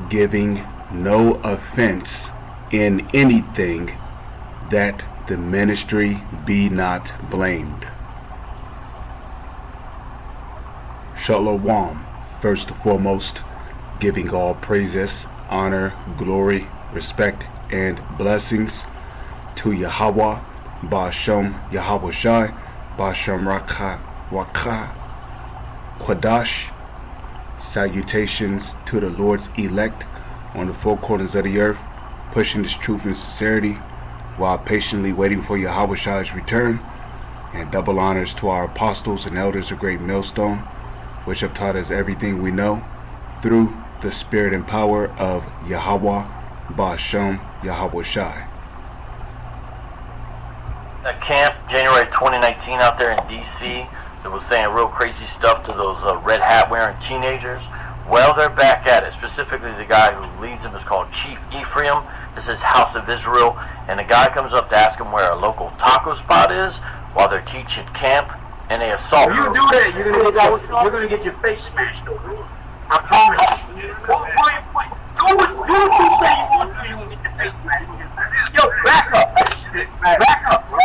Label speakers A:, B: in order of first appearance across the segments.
A: giving no offense in anything, that the ministry be not blamed. Shalom. First and foremost, giving all praises, honor, glory, respect, and blessings to Yahweh, Ba'ashem Yahweh Shai, Ba'ashem Raka Kwadash. Salutations to the Lord's elect on the four corners of the earth, pushing this truth and sincerity while patiently waiting for Yahweh Shai's return. And double honors to our apostles and elders of Great Millstone, which have taught us everything we know through the spirit and power of Yahweh, Ba'ashem Yahweh Shai.
B: That camp, January 2019, out there in D.C., that was saying real crazy stuff to those red hat wearing teenagers. Well, they're back at it. Specifically, the guy who leads them is called Chief Ephraim. This is House of Israel. And the guy comes up to ask him where a local taco spot is while they're teaching camp, and they assault him.
C: You do that, you're gonna get your face smashed over. I promise you. Do what you say you want to do. You want to get your face smashed. Yo, back up. Back up, bro.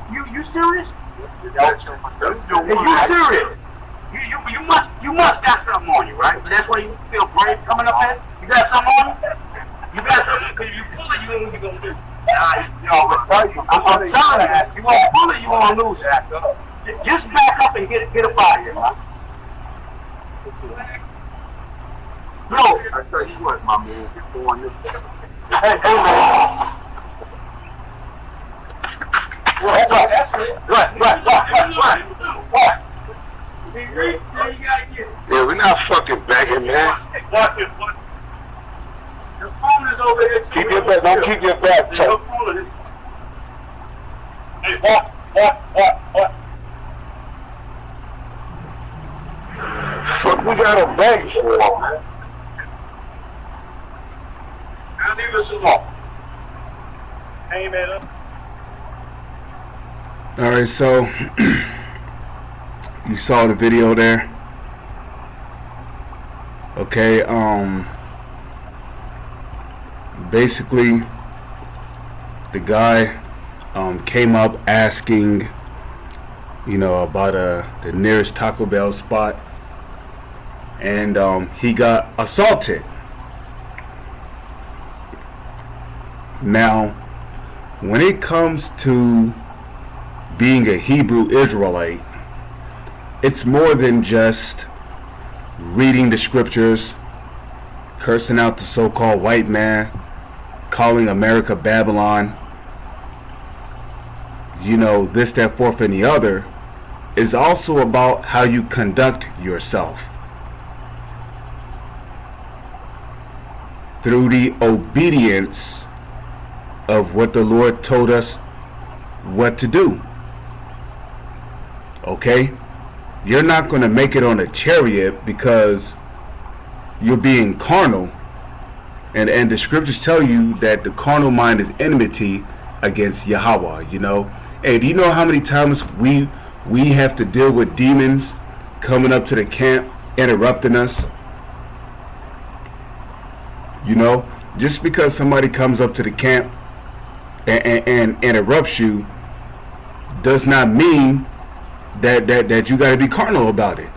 C: You serious? Is you serious? You must got something on you, right? That's why you feel brave coming up here. You got something on you? You got something, because if you pull it, you know what you're gonna do. I'm telling you, you won't pull it, you won't lose it. Just back up and get up out of here, man. No, I tell you what, my man, you're doing this. Hey, man. What?
D: Yeah, we're not fucking begging, man.
C: Your phone is over there.
D: Keep your back. Don't keep your back.
C: Hey, what?
D: Fuck, we got a beg for, man.
C: I'll leave us alone. Hey, man.
A: Alright, so you saw the video there. Okay, basically the guy came up asking, about the nearest Taco Bell spot, and he got assaulted. Now, when it comes to being a Hebrew Israelite, it's more than just reading the scriptures, cursing out the so-called white man, calling America Babylon, this, that, fourth, and the other. Is also about how you conduct yourself through the obedience of what the Lord told us what to do. Okay? You're not going to make it on a chariot because you're being carnal. And the scriptures tell you that the carnal mind is enmity against Yahweh, Hey, do you know how many times we have to deal with demons coming up to the camp, interrupting us? Just because somebody comes up to the camp and interrupts you does not mean that you got to be carnal about it.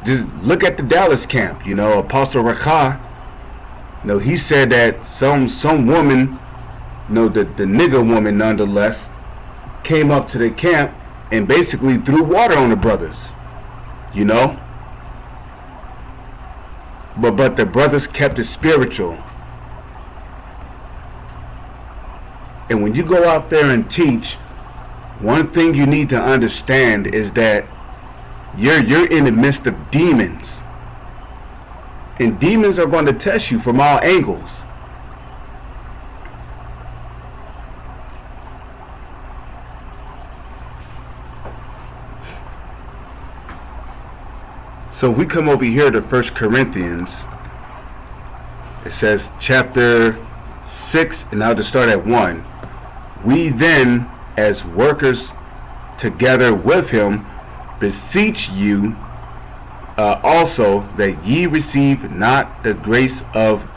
A: Just look at the Dallas camp. Apostle Raka, he said that some woman, the nigger woman nonetheless, came up to the camp and basically threw water on the brothers. But the brothers kept it spiritual. And when you go out there and teach, one thing you need to understand is that you're in the midst of demons. And demons are going to test you from all angles. So we come over here to 1 Corinthians. It says chapter 6, and I'll just start at 1. We then, as workers together with him, beseech you also that ye receive not the grace of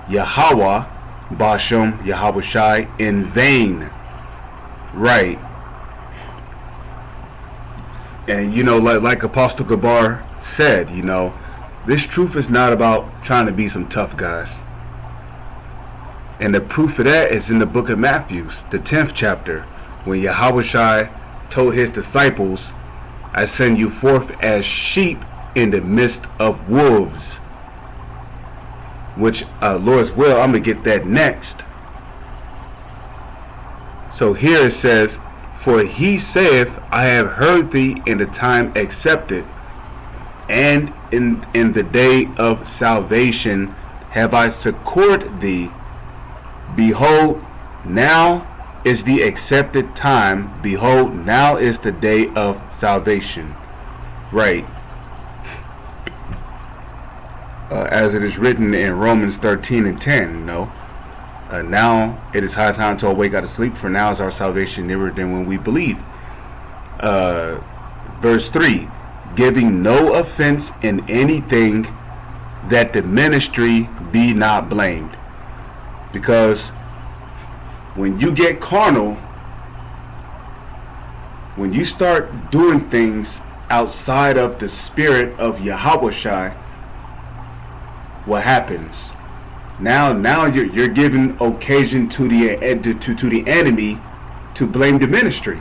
A: Yahweh, Bashem, Yahweh Shai, in vain. Right. And like Apostle Gabar said, this truth is not about trying to be some tough guys. And the proof of that is in the book of Matthew, the 10th chapter, when Yahweh Shai told his disciples, I send you forth as sheep in the midst of wolves. Which, Lord's will, I'm going to get that next. So here it says, for he saith, I have heard thee in the time accepted, and in the day of salvation have I succored thee. Behold, now is the accepted time. Behold, now is the day of salvation. Right. As it is written in Romans 13 and 10, now it is high time to awake out of sleep, for now is our salvation nearer than when we believe. Verse 3, giving no offense in anything, that the ministry be not blamed. Because when you get carnal, when you start doing things outside of the spirit of Yahweh Shai, what happens? Now you're giving occasion to the enemy to blame the ministry.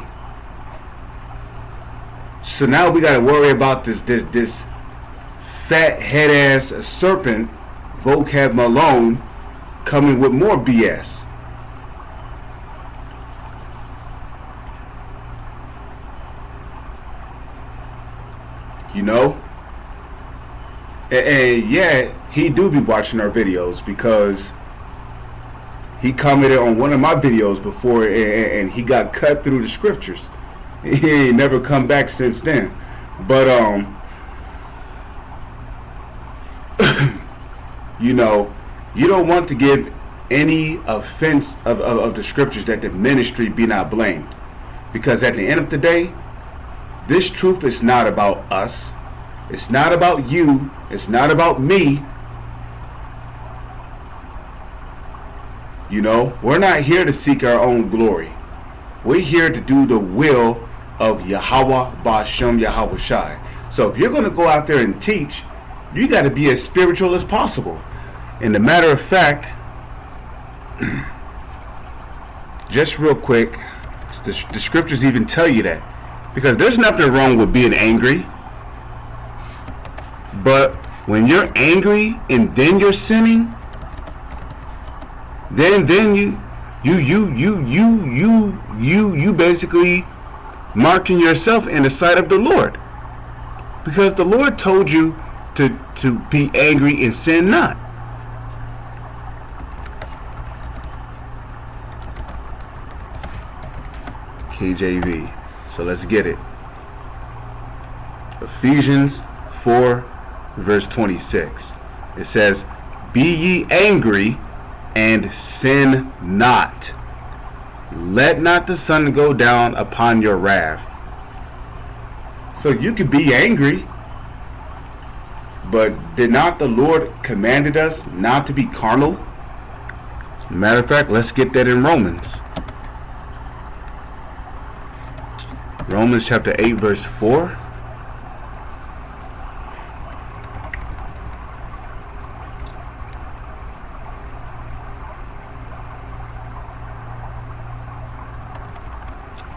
A: So now we gotta worry about this fat head ass serpent, Vocab Malone, coming with more BS. And yeah, he do be watching our videos, because he commented on one of my videos before, and he got cut through the scriptures. He ain't never come back since then. But you don't want to give any offense of the scriptures, that the ministry be not blamed, because at the end of the day, this truth is not about us. It's not about you. It's not about me. We're not here to seek our own glory. We're here to do the will of Yahweh Bashem Yahweh Shai. So if you're going to go out there and teach, you got to be as spiritual as possible. And the matter of fact, just real quick, the scriptures even tell you that. Because there's nothing wrong with being angry. But when you're angry and then you're sinning, then you basically marking yourself in the sight of the Lord. Because the Lord told you to be angry and sin not. KJV. So let's get it. Ephesians 4 verse 26. It says, be ye angry and sin not. Let not the sun go down upon your wrath. So you could be angry, but did not the Lord commanded us not to be carnal? Matter of fact, let's get that in Romans. Romans chapter 8 verse 4.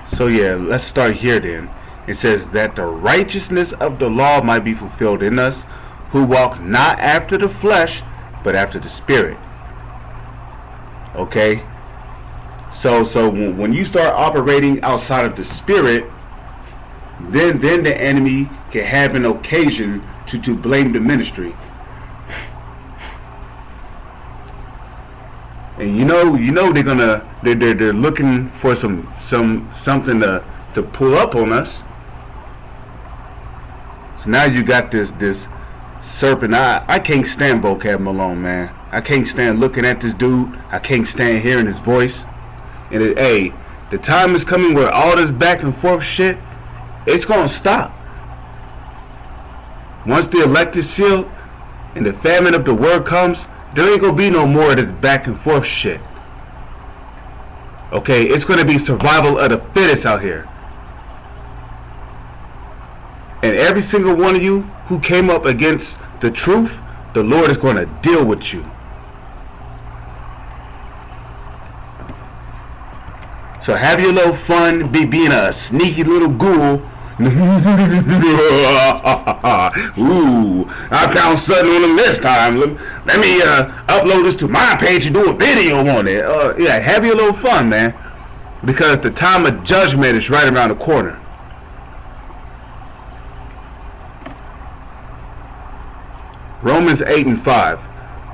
A: So yeah, let's start here then. It says that the righteousness of the law might be fulfilled in us, who walk not after the flesh, but after the spirit. Okay? So when you start operating outside of the spirit, then the enemy can have an occasion to blame the ministry. And they're looking for something to pull up on us. So now you got this serpent. I can't stand Vocab Malone, man. I can't stand looking at this dude. I can't stand hearing his voice. And the time is coming where all this back and forth shit, it's gonna stop. Once the elect is sealed and the famine of the word comes, there ain't gonna be no more of this back and forth shit. Okay, it's gonna be survival of the fittest out here. And every single one of you who came up against the truth, the Lord is gonna deal with you. So have your little fun, being a sneaky little ghoul. Ooh, I found something on them this time. Let me upload this to my page and do a video on it. Yeah, have your little fun, man. Because the time of judgment is right around the corner. Romans 8:5.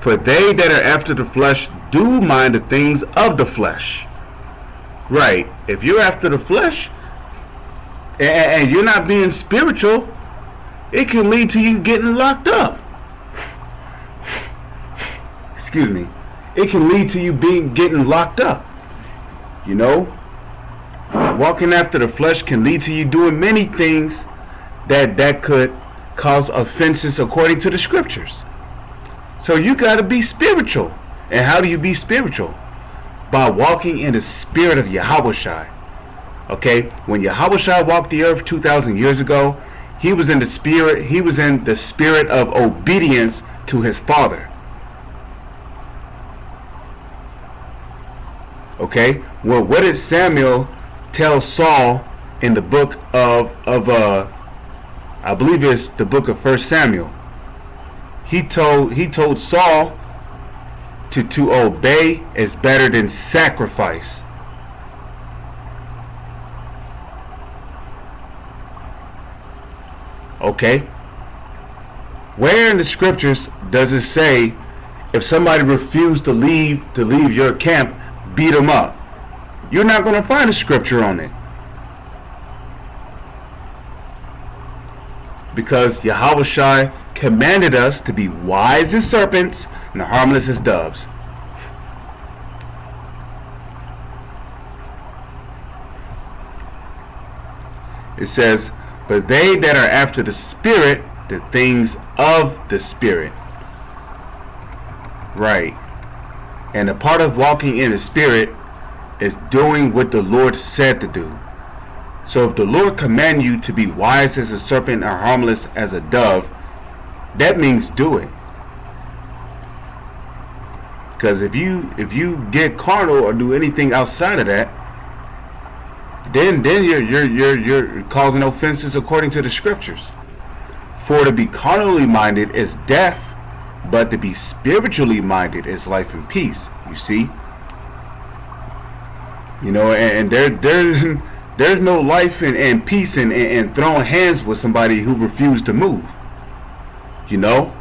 A: For they that are after the flesh do mind the things of the flesh. Right. If you're after the flesh and you're not being spiritual, it can lead to you getting locked up. Excuse me. It can lead to you getting locked up. You know? Walking after the flesh can lead to you doing many things that could cause offenses according to the scriptures. So you got to be spiritual. And how do you be spiritual? By walking in the spirit of Yahushua. Okay, when Yahushua walked the earth 2,000 years ago, he was in the spirit. He was in the spirit of obedience to his Father. Okay, well, what did Samuel tell Saul in the book of I believe it's the book of 1 Samuel? He told Saul to obey is better than sacrifice. Okay? Where in the scriptures does it say if somebody refused to leave your camp, beat them up? You're not going to find a scripture on it. Because Yahushua commanded us to be wise as serpents and harmless as doves. It says, but they that are after the Spirit, the things of the Spirit. Right. And a part of walking in the Spirit is doing what the Lord said to do. So if the Lord command you to be wise as a serpent or harmless as a dove, that means do it. Because if you get carnal or do anything outside of that, then you're causing offenses according to the scriptures. For to be carnally minded is death, but to be spiritually minded is life and peace. You see, you know, and there's no life and peace in throwing hands with somebody who refused to move. You know.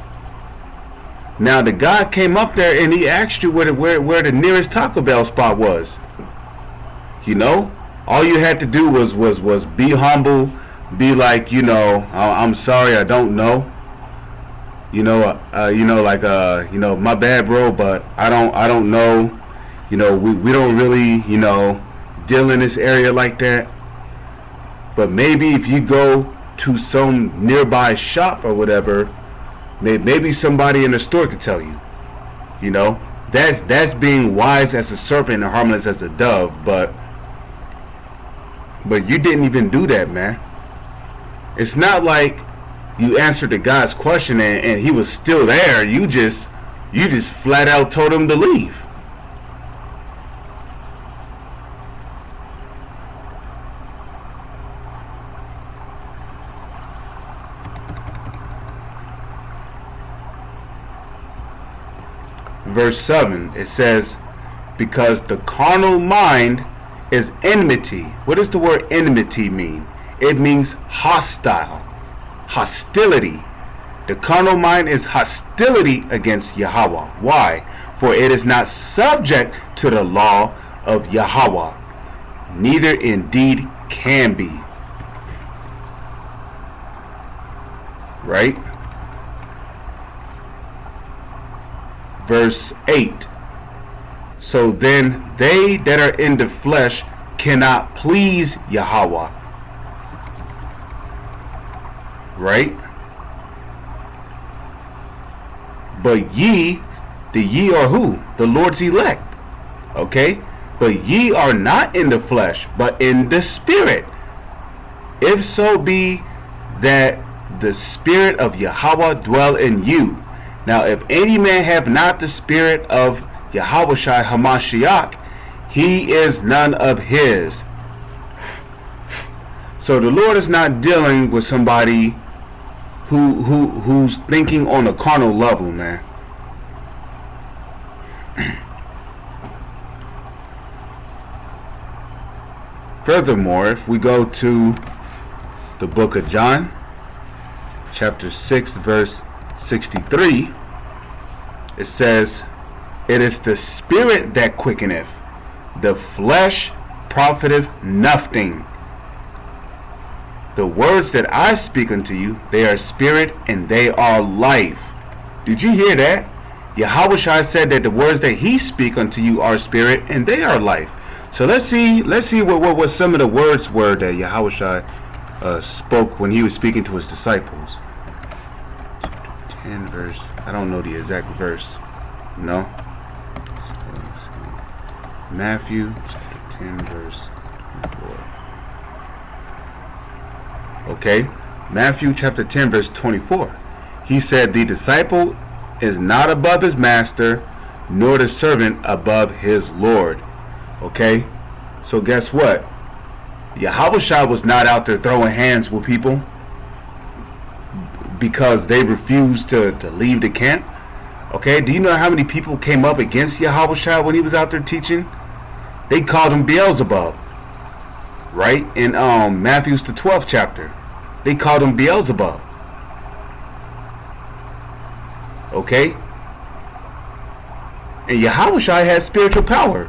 A: Now the guy came up there and he asked you where the nearest Taco Bell spot was. You know, all you had to do was be humble, be like, you know, I'm sorry, I don't know. You know, my bad, bro, but I don't know. You know, we don't really, you know, deal in this area like that. But maybe if you go to some nearby shop or whatever, maybe somebody in the store could tell you. You know, that's being wise as a serpent and harmless as a dove. But you didn't even do that, man. It's not like you answered the guy's question and he was still there. You just flat out told him to leave. Verse 7, it says, because the carnal mind is enmity. What does the word enmity mean? It means hostile, hostility. The carnal mind is hostility against Yahweh. Why? For it is not subject to the law of Yahweh, neither indeed can be. Right? Verse 8. So then they that are in the flesh cannot please Yahweh. Right? But ye, the ye are who? The Lord's elect. Okay? But ye are not in the flesh, but in the spirit. If so be that the spirit of Yahweh dwell in you. Now if any man have not the spirit of Yahushua Hamashiach, he is none of his. So the Lord is not dealing with somebody who's thinking on a carnal level, man. Furthermore, if we go to the book of John, chapter 6, verse 63, it says, it is the spirit that quickeneth, the flesh profiteth nothing. The words that I speak unto you, they are spirit and they are life. Did you hear that? Yahushua said that the words that he speak unto you are spirit and they are life. So let's see what some of the words were that Yahushua spoke when he was speaking to his disciples. 10 verse, I don't know the exact verse. No. Matthew chapter 10 verse 24. Okay, Matthew chapter 10 verse 24. He said, the disciple is not above his master, nor the servant above his Lord. Okay, so guess what? Yahushua was not out there throwing hands with people because they refused to leave the camp. Okay, do you know how many people came up against Yahushua when he was out there teaching? They called him Beelzebub. Right? In Matthew's the 12th chapter. They called him Beelzebub. Okay? And Yahushua had spiritual power.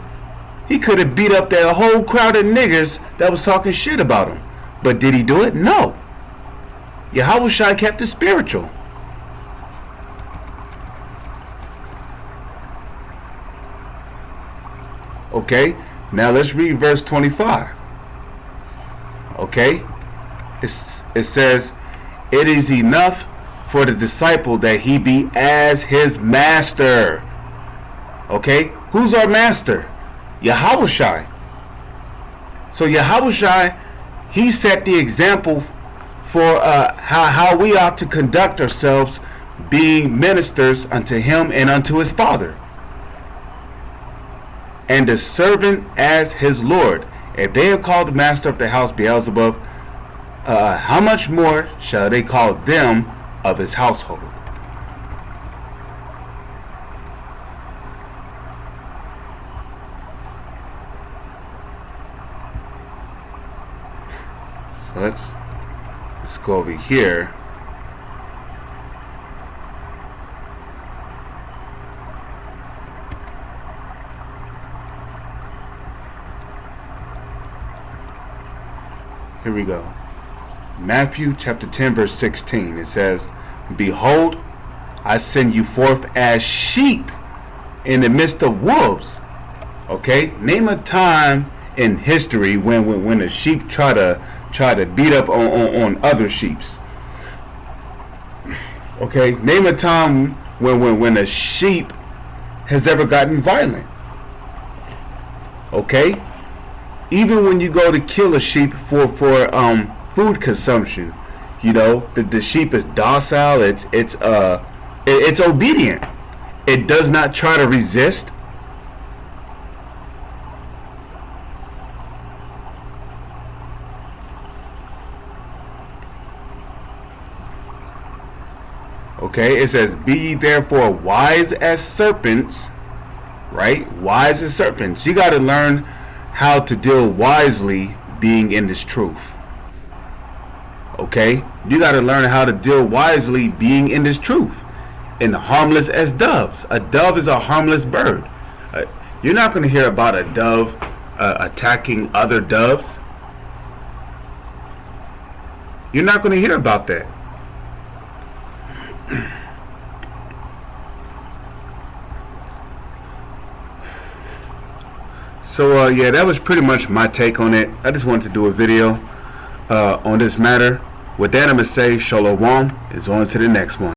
A: He could have beat up that whole crowd of niggers that was talking shit about him. But did he do it? No. Yahushua kept it spiritual. Okay, now let's read verse 25. Okay, it says, it is enough for the disciple that he be as his master. Okay, who's our master? Yahushua. So Yahushua, he set the example for how we ought to conduct ourselves, being ministers unto him and unto his Father. And the servant as his Lord. If they have called the master of the house Beelzebub, how much more shall they call them of his household? So let's go over here. Here we go. Matthew chapter 10 verse 16. It says, behold, I send you forth as sheep in the midst of wolves. Okay, name a time in history when a sheep try to beat up on other sheeps. Okay, name a time when a sheep has ever gotten violent. Okay, even when you go to kill a sheep for food consumption, you know, the sheep is docile. It's obedient. It does not try to resist. Okay, it says, be ye therefore wise as serpents, right? Wise as serpents. You got to learn how to deal wisely being in this truth. Okay, you got to learn how to deal wisely being in this truth. And harmless as doves. A dove is a harmless bird. You're not going to hear about a dove attacking other doves. You're not going to hear about that. So yeah, that was pretty much my take on it. I just wanted to do a video on this matter. With that, I'm going to say shalom is on to the next one.